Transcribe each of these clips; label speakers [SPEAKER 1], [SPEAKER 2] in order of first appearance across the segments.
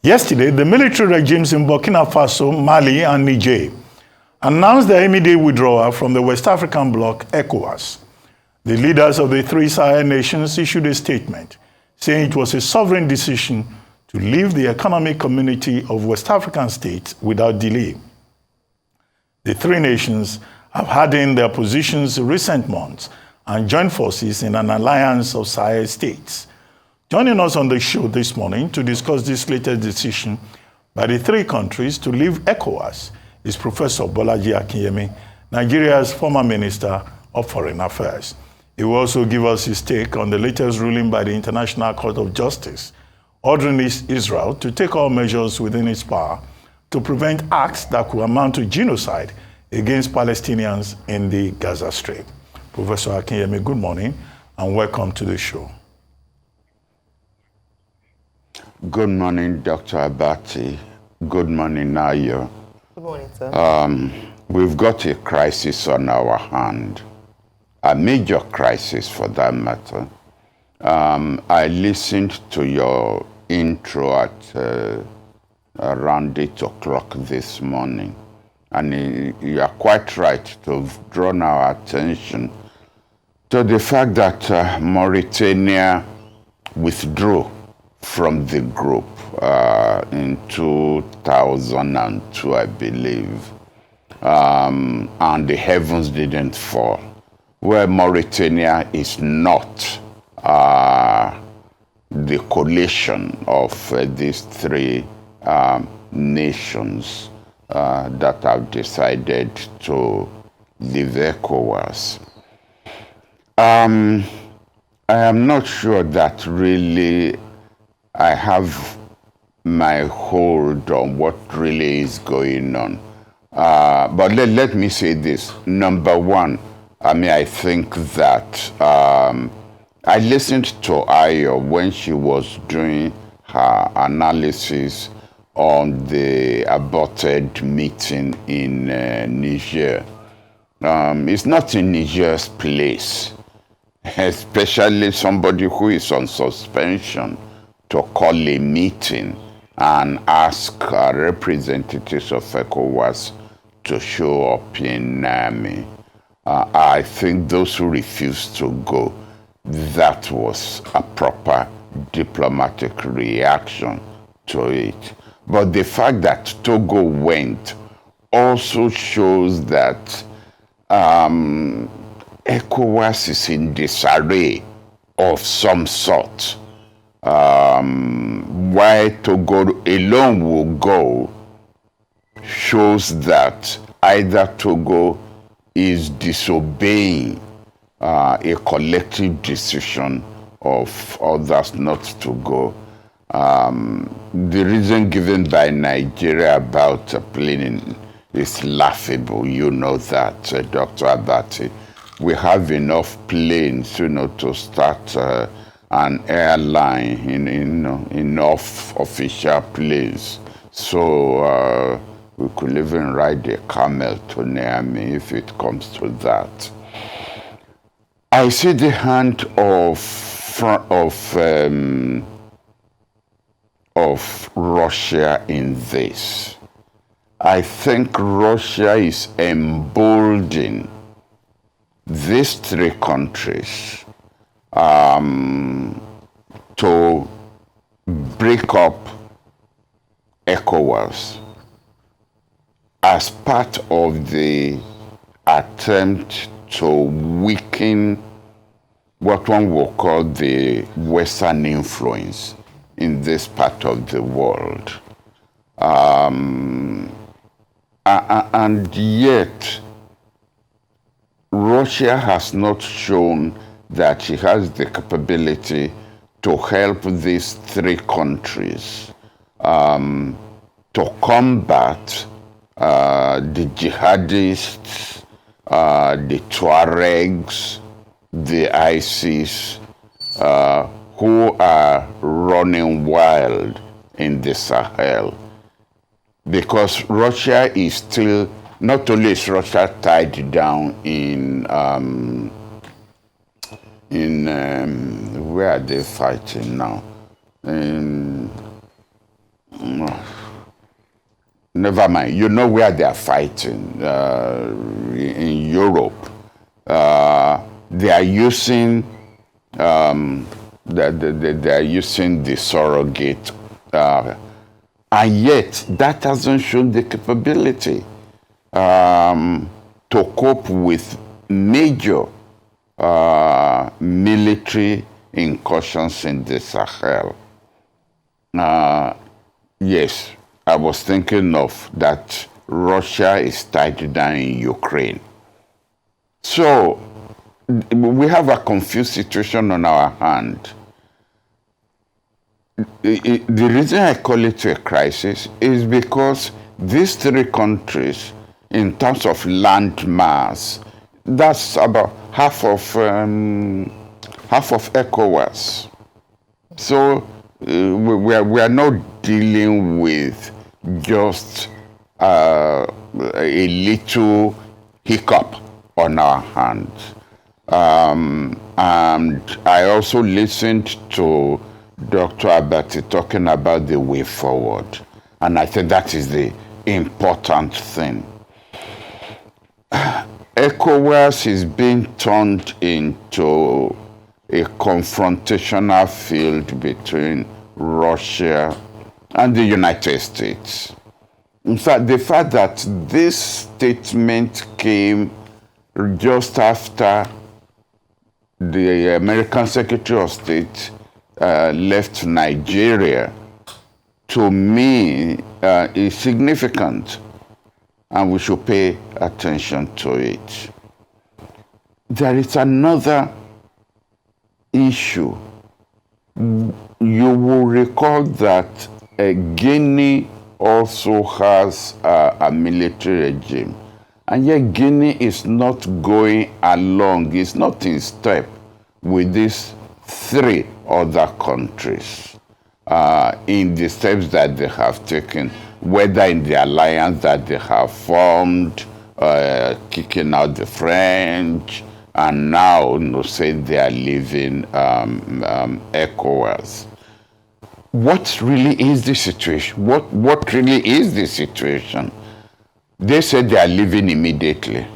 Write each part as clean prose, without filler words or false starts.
[SPEAKER 1] Yesterday, the military regimes in Burkina Faso, Mali, and Niger announced their immediate withdrawal from the West African bloc, ECOWAS. The leaders of the three Sahel nations issued a statement saying it was a sovereign decision to leave the economic community of West African states without delay. The three nations have hardened their positions in recent months and joined forces in an alliance of Sahel states. Joining us on the show this morning to discuss this latest decision by the three countries to leave ECOWAS is Professor Bolaji Akinyemi, Nigeria's former Minister of Foreign Affairs. He will also give us his take on the latest ruling by the International Court of Justice, ordering Israel to take all measures within its power to prevent acts that could amount to genocide against Palestinians in the Gaza Strip. Professor Akinyemi, good morning and welcome to the show.
[SPEAKER 2] Good morning, Dr. Abati. Good morning, Nayo.
[SPEAKER 3] Good morning, sir.
[SPEAKER 2] We've got a crisis on our hand, a major crisis for that matter. I listened to your intro at around 8 o'clock this morning, and you are quite right to have drawn our attention to the fact that Mauritania withdrew from the group in 2002, I believe, and the heavens didn't fall. Where Mauritania is not the coalition of these three nations that have decided to leave ECOWAS. I am not sure that really I have my hold on what really is going on. But let me say this. Number one, I think that I listened to Ayo when she was doing her analysis on the aborted meeting in Niger. It's not in Niger's place, especially somebody who is on suspension, to call a meeting and ask representatives of ECOWAS to show up in Niamey. I think those who refused to go, that was a proper diplomatic reaction to it. But the fact that Togo went also shows that ECOWAS is in disarray of some sort. Why Togo alone will go shows that either Togo is disobeying a collective decision of others not to go. The reason given by Nigeria about planning is laughable. You know that, Dr. Abati. We have enough planes, to start an airline, enough official planes. So we could even ride a camel to Niamey if it comes to that. I see the hand of Russia in this. I think Russia is emboldening these three countries to break up ECOWAS as part of the attempt to weaken what one will call the Western influence in this part of the world. And yet, Russia has not shown that she has the capability to help these three countries to combat the jihadists, the Tuaregs, the ISIS, who are running wild in the Sahel. Because Russia is still, not only is Russia tied down in where are they fighting now? never mind. You know where they are fighting in Europe. They are using they are using the surrogate, and yet that hasn't shown the capability to cope with major military incursions in the Sahel. Yes, I was thinking of that Russia is tied down in Ukraine. So we have a confused situation on our hand. The reason I call it a crisis is because these three countries, in terms of land mass, that's about half of ECOWAS. So we are not dealing with just a little hiccup on our hands. And I also listened to Dr. Abati talking about the way forward. And I think that is the important thing. ECOWAS is being turned into a confrontational field between Russia and the United States. In fact, the fact that this statement came just after the American Secretary of State left Nigeria, to me, is significant, and we should pay attention to it. There is another issue. You will recall that Guinea also has a military regime, and yet Guinea is not going along, it's not in step with these three other countries in the steps that they have taken, whether in the alliance that they have formed, kicking out the French, and now saying they are leaving ECOWAS. What really is the situation? What really is the situation? They said they are leaving immediately.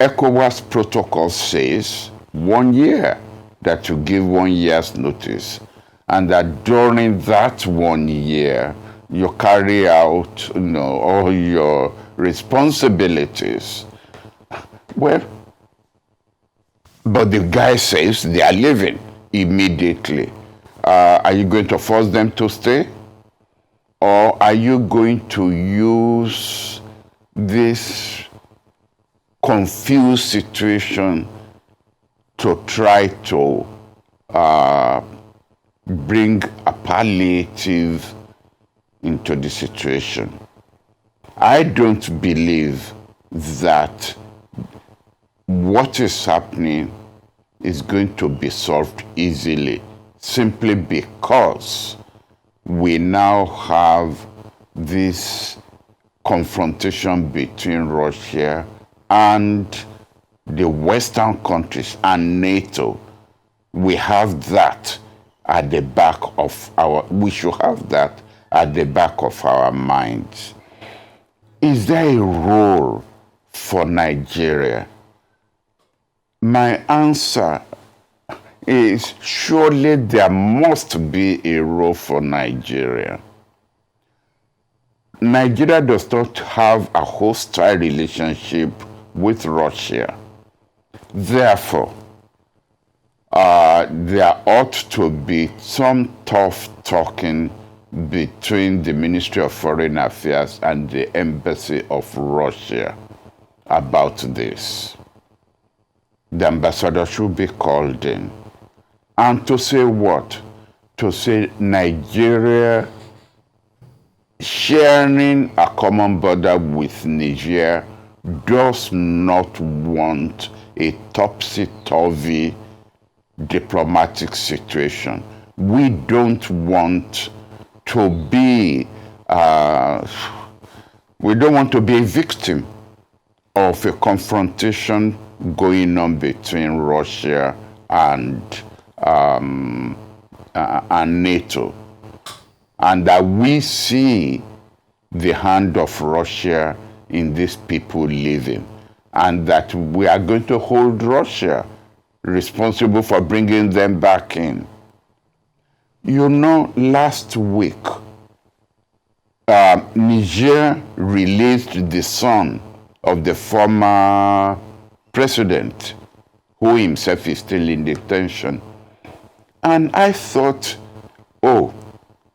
[SPEAKER 2] ECOWAS protocol says 1 year, that you give 1 year's notice, and that during that 1 year, you carry out all your responsibilities. Well, but the guy says they are leaving immediately. Are you going to force them to stay? Or are you going to use this confused situation to try to bring a palliative into the situation? I don't believe that what is happening is going to be solved easily, simply because we now have this confrontation between Russia and the Western countries and NATO. We have that at the back of we should have that at the back of our minds. Is there a role for Nigeria? My answer is surely there must be a role for Nigeria. Nigeria does not have a hostile relationship with Russia. Therefore, there ought to be some tough talking between the Ministry of Foreign Affairs and the Embassy of Russia about this. The ambassador should be called in. And to say what? To say Nigeria sharing a common border with Niger does not want a topsy-turvy diplomatic situation. We don't want to be a victim of a confrontation going on between Russia and NATO, and that we see the hand of Russia in these people living, and that we are going to hold Russia responsible for bringing them back in. You know, last week, Niger released the son of the former president, who himself is still in detention. And I thought, oh,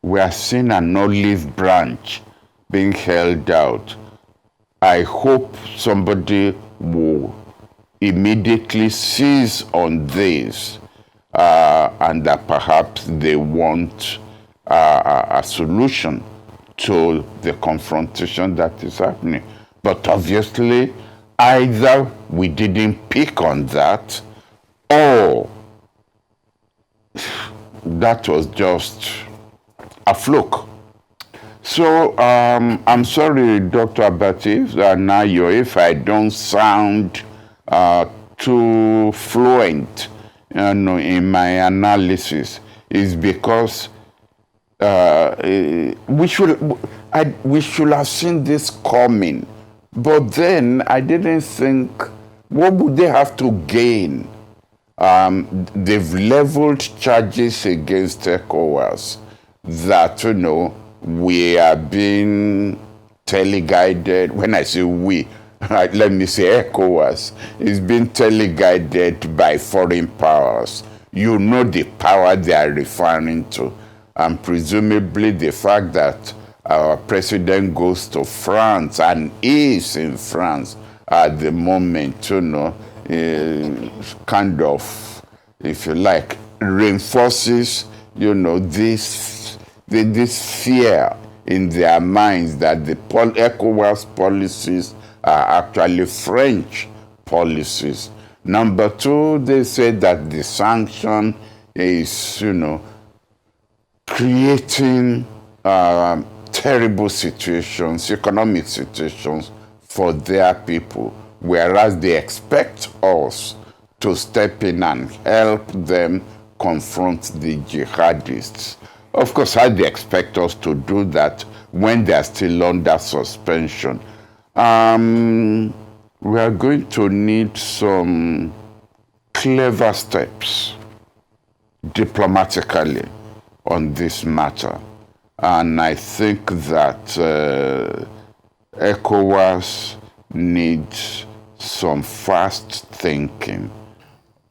[SPEAKER 2] we are seeing an olive branch being held out. I hope somebody will immediately seize on this, and that perhaps they want a solution to the confrontation that is happening. But obviously, either we didn't pick on that, or that was just a fluke. So I'm sorry, Dr. Abati, Nayo, if I don't sound too fluent, in my analysis, is because we should have seen this coming. But then I didn't think, what would they have to gain? They've leveled charges against ECOWAS that, we are being teleguided. When I say we, let me say ECOWAS is being teleguided by foreign powers. You know the power they are referring to. And presumably the fact that our president goes to France and is in France at the moment, kind of, if you like, reinforces, this fear in their minds that the ECOWAS policies are actually French policies. Number two, they say that the sanction is, creating terrible situations, economic situations for their people, whereas they expect us to step in and help them confront the jihadists. Of course, how they expect us to do that when they're still under suspension? We are going to need some clever steps diplomatically on this matter. And I think that ECOWAS needs some fast thinking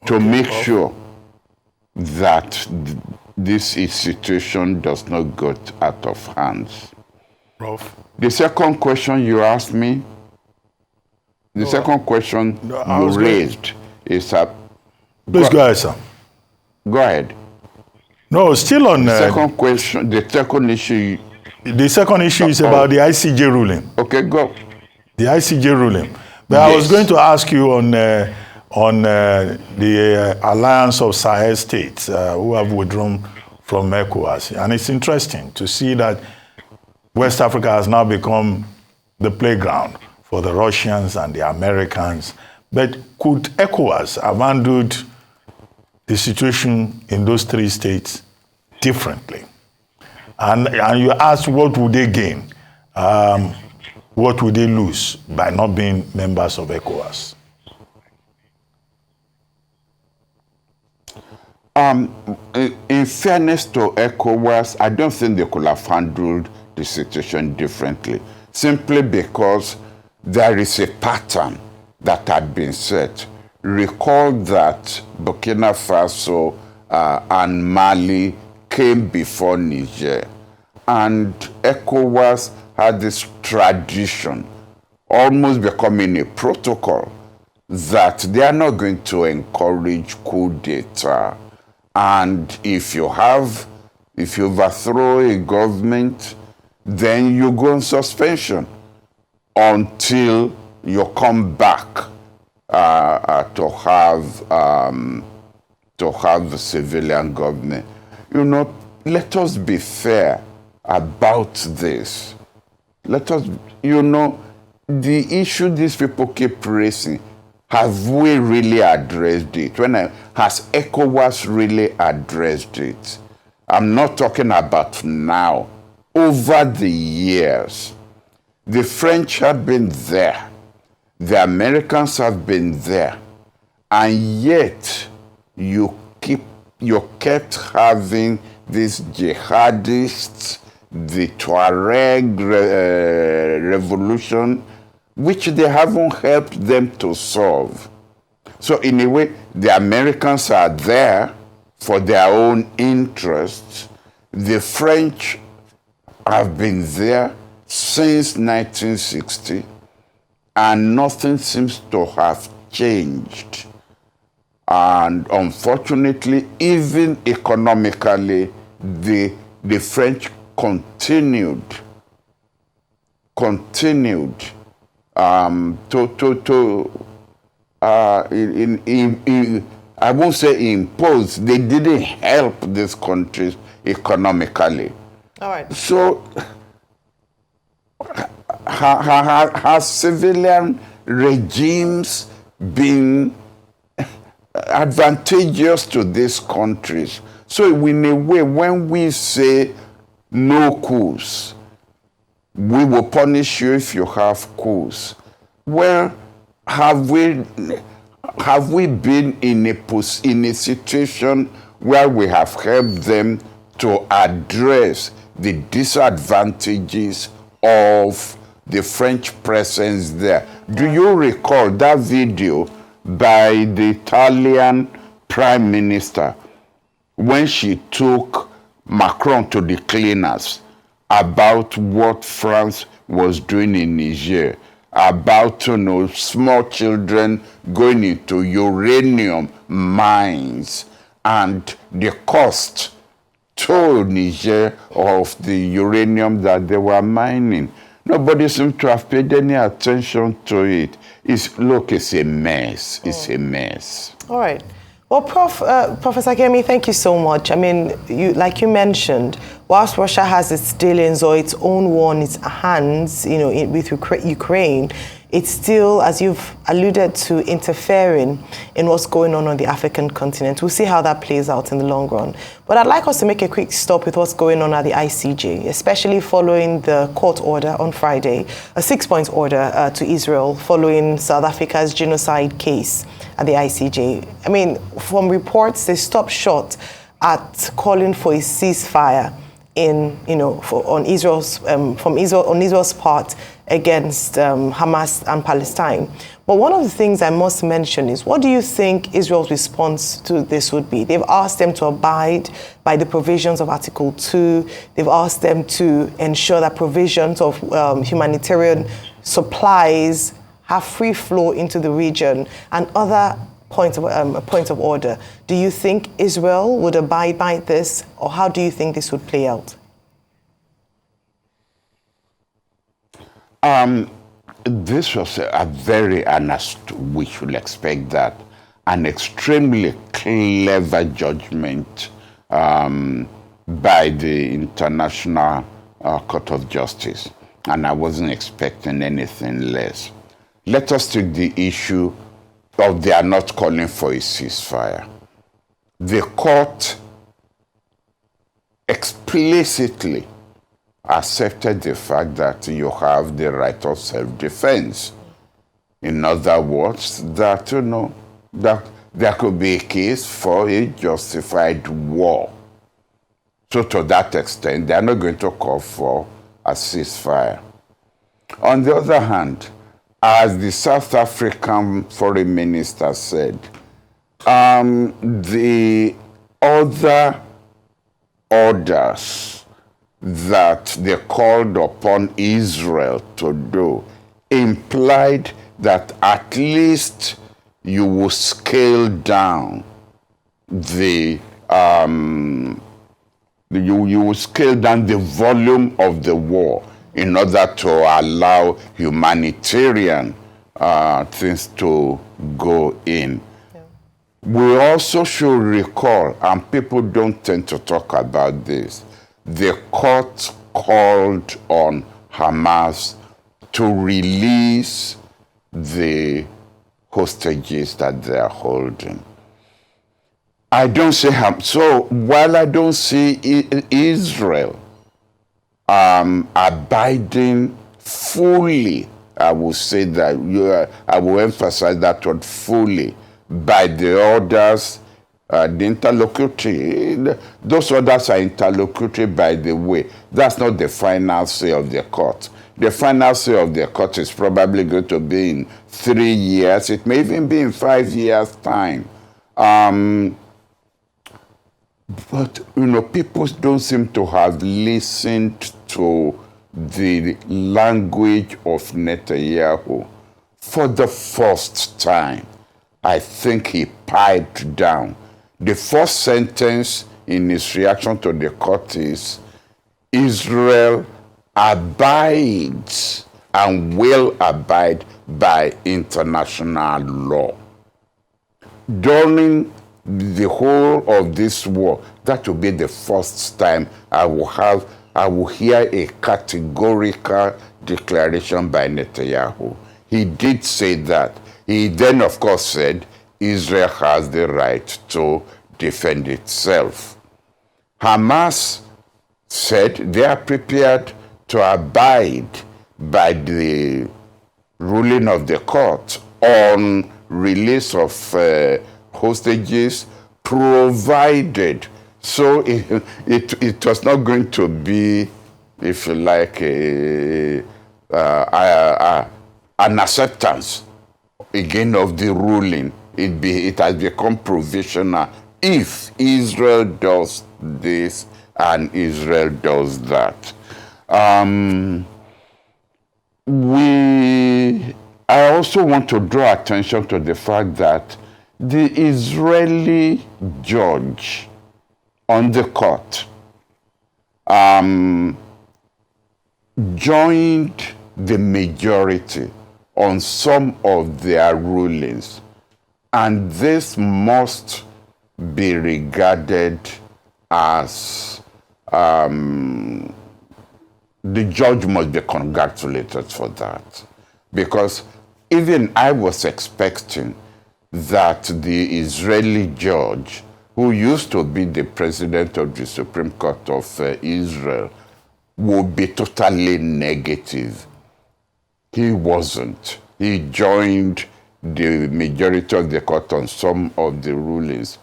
[SPEAKER 2] to make sure that this situation does not get out of hands.
[SPEAKER 1] Prof.
[SPEAKER 2] The second question you asked me, second question you raised is a...
[SPEAKER 1] Please go ahead, sir.
[SPEAKER 2] Go ahead.
[SPEAKER 1] No, still on...
[SPEAKER 2] The second question, the second issue...
[SPEAKER 1] The second issue is about the ICJ ruling.
[SPEAKER 2] Okay, go.
[SPEAKER 1] The ICJ ruling. But
[SPEAKER 2] Yes.
[SPEAKER 1] I was going to ask you on the alliance of Sahel states who have withdrawn from ECOWAS. And it's interesting to see that West Africa has now become the playground for the Russians and the Americans. But could ECOWAS have handled the situation in those three states differently? And you asked what would they gain? What would they lose by not being members of ECOWAS?
[SPEAKER 2] In fairness to ECOWAS, I don't think they could have handled the situation differently, simply because there is a pattern that had been set. Recall that Burkina Faso and Mali came before Niger, and ECOWAS had this tradition, almost becoming a protocol, that they are not going to encourage coup d'etat. And if you overthrow a government, then you go on suspension until you come back to have the civilian government. Let us be fair about this. Let us, the issue these people keep raising, have we really addressed it? Has ECOWAS really addressed it? I'm not talking about now. Over the years, The French have been there. The Americans have been there. And yet, you kept having these jihadists, the Tuareg revolution, which they haven't helped them to solve. So in a way, the Americans are there for their own interests. The French have been there since 1960, and nothing seems to have changed. And unfortunately, even economically, the French continued I won't say impose. They didn't help these countries economically.
[SPEAKER 3] All right.
[SPEAKER 2] So, have civilian regimes been advantageous to these countries? So, in a way, when we say no coups, we will punish you if you have coups. Well, have we been in a situation where we have helped them to address the disadvantages of the French presence there? Do you recall that video by the Italian Prime Minister when she took Macron to the cleaners about what France was doing in Niger, about small children going into uranium mines and the cost to Niger of the uranium that they were mining? Nobody seems to have paid any attention to it. It's a mess. It's a mess.
[SPEAKER 3] All right. Well, Professor Akinyemi, thank you so much. I mean, like you mentioned, whilst Russia has its dealings or its own war in its hands, with Ukraine, it's still, as you've alluded to, interfering in what's going on the African continent. We'll see how that plays out in the long run. But I'd like us to make a quick stop with what's going on at the ICJ, especially following the court order on Friday, a 6-point order to Israel following South Africa's genocide case at the ICJ. I mean, from reports, they stopped short at calling for a ceasefire on Israel's part against Hamas and Palestine. But one of the things I must mention is, what do you think Israel's response to this would be? They've asked them to abide by the provisions of Article 2. They've asked them to ensure that provisions of humanitarian supplies have free flow into the region and other points of order. Do you think Israel would abide by this, or how do you think this would play out?
[SPEAKER 2] This was a very honest, we should expect that, an extremely clever judgment by the International Court of Justice, and I wasn't expecting anything less. Let us take the issue of they are not calling for a ceasefire. The court explicitly accepted the fact that you have the right of self-defense. In other words, that that there could be a case for a justified war. So to that extent, they are not going to call for a ceasefire. On the other hand, as the South African foreign minister said, the other orders that they called upon Israel to do implied that at least you will scale down the you will scale down the volume of the war in order to allow humanitarian things to go in. Yeah. We also should recall, and people don't tend to talk about this, the court called on Hamas to release the hostages that they are holding. I don't see so while I don't see Israel abiding fully, I will say that, I will emphasize that word fully, by the orders, the interlocutory. Those orders are interlocutory, by the way. That's not the final say of the court. The final say of the court is probably going to be in 3 years. It may even be in 5 years' time. But, people don't seem to have listened to the language of Netanyahu. For the first time, I think he piped down. The first sentence in his reaction to the court is, Israel abides and will abide by international law. During the whole of this war, that will be the first time I will hear a categorical declaration by Netanyahu. He did say that. He then, of course, said Israel has the right to defend itself. Hamas said they are prepared to abide by the ruling of the court on release of hostages, provided. So it was not going to be, if you like, an acceptance again of the ruling. It has become provisional if Israel does this and Israel does that. I also want to draw attention to the fact that the Israeli judge on the court joined the majority on some of their rulings, and this must be regarded as the judge must be congratulated for that, because even I was expecting that the Israeli judge, who used to be the president of the Supreme Court of Israel, would be totally negative. He wasn't. He joined the majority of the court on some of the rulings.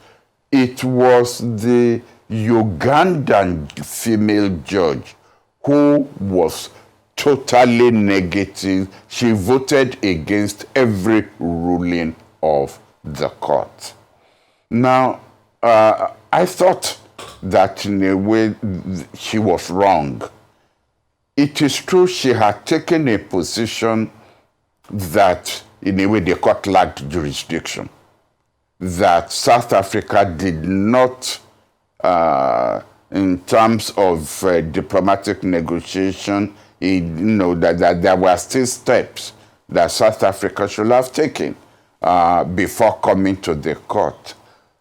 [SPEAKER 2] It was the Ugandan female judge who was totally negative. She voted against every ruling of the court. Now, I thought that in a way she was wrong. It is true she had taken a position that in a way the court lacked jurisdiction, that South Africa did not, in terms of diplomatic negotiation, that there were still steps that South Africa should have taken before coming to the court.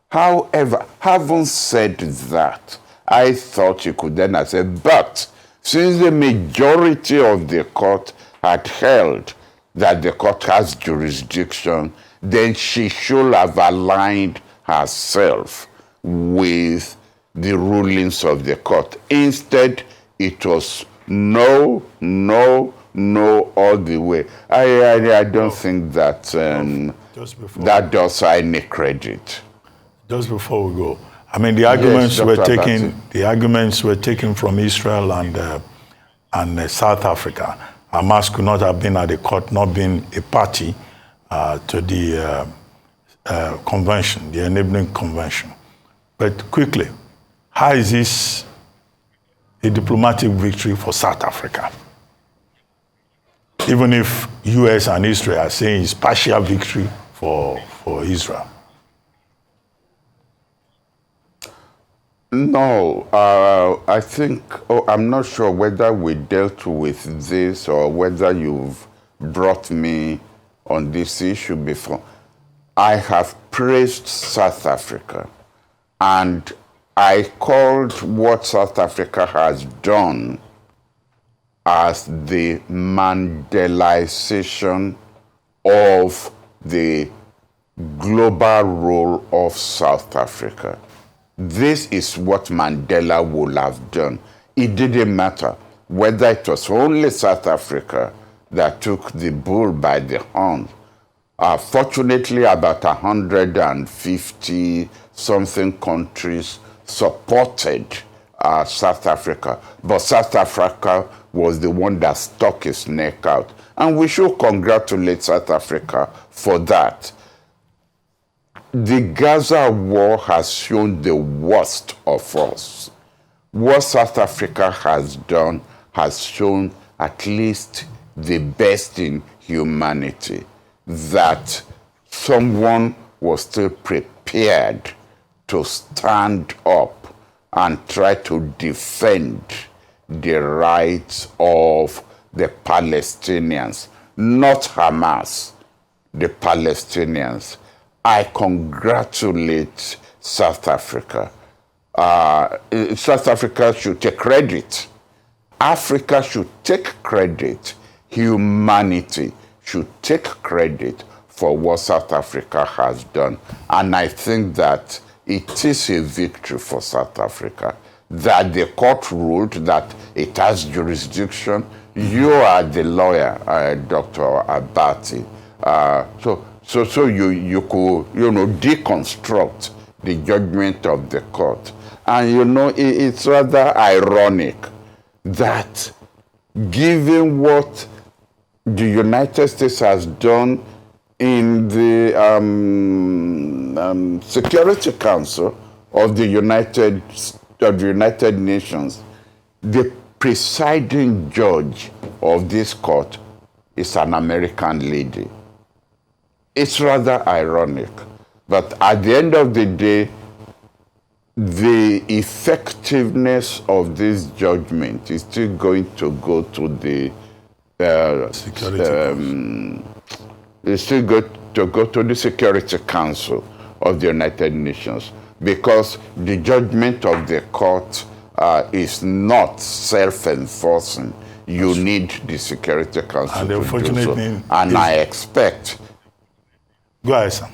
[SPEAKER 2] However, having said that, I thought you could then have said, but since the majority of the court had held that the court has jurisdiction, then she should have aligned herself with the rulings of the court. Instead, it was no, no, no all the way. I don't think that that does her any credit.
[SPEAKER 1] Just before we go, I mean, the arguments were taken from Israel and South Africa. Hamas could not have been at the court, not being a party to the convention, the enabling convention. But quickly, how is this a diplomatic victory for South Africa? Even if US and Israel are saying it's partial victory for Israel.
[SPEAKER 2] No, I think, I'm not sure whether we dealt with this or whether you've brought me on this issue before. I have praised South Africa, and I called what South Africa has done as the Mandelaization of the global role of South Africa. This is what Mandela would have done. It didn't matter whether it was only South Africa that took the bull by the horn. Fortunately, about 150-something countries supported South Africa, but South Africa was the one that stuck his neck out. And we should congratulate South Africa for that. The Gaza war has shown the worst of us. What South Africa has done has shown at least the best in humanity, that someone was still prepared to stand up and try to defend the rights of the Palestinians, not Hamas, the Palestinians. I congratulate South Africa. South Africa should take credit. Africa should take credit. Humanity should take credit for what South Africa has done. And I think that it is a victory for South Africa that the court ruled that it has jurisdiction. You are the lawyer, Dr. Abati. So you could, deconstruct the judgment of the court. And, it's rather ironic that given what the United States has done in the Security Council of the United Nations, the presiding judge of this court is an American lady. It's rather ironic, but at the end of the day, the effectiveness of this judgment is still going to go to the it's still going to go to the Security Council of the United Nations, because the judgment of the court is not self-enforcing. You need the Security Council
[SPEAKER 1] and
[SPEAKER 2] to do so. And I expect
[SPEAKER 1] go ahead, sir.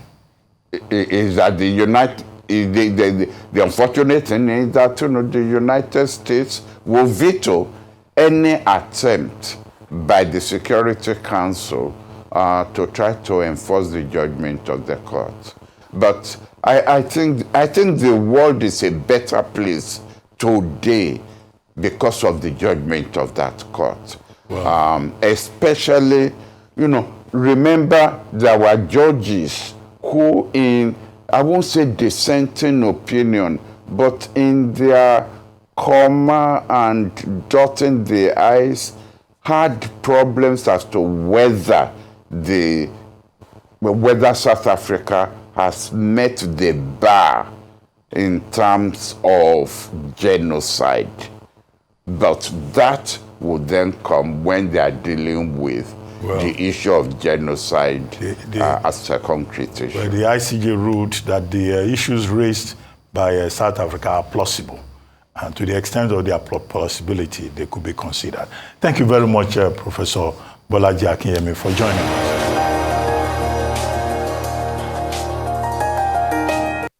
[SPEAKER 2] Is that the unfortunate thing is that the United States will veto any attempt by the Security Council to try to enforce the judgment of the court. But I think the world is a better place today because of the judgment of that court. Wow. Especially, remember there were judges who, in, I won't say dissenting opinion, but in their comma and dotting the I's, had problems as to whether South Africa has met the bar in terms of genocide. But that would then come when they are dealing with the issue of genocide as a concrete issue.
[SPEAKER 1] Well, the ICJ ruled that the issues raised by South Africa are plausible. And to the extent of their plausibility, they could be considered. Thank you very much, Professor Bolaji Akinyemi, for joining us.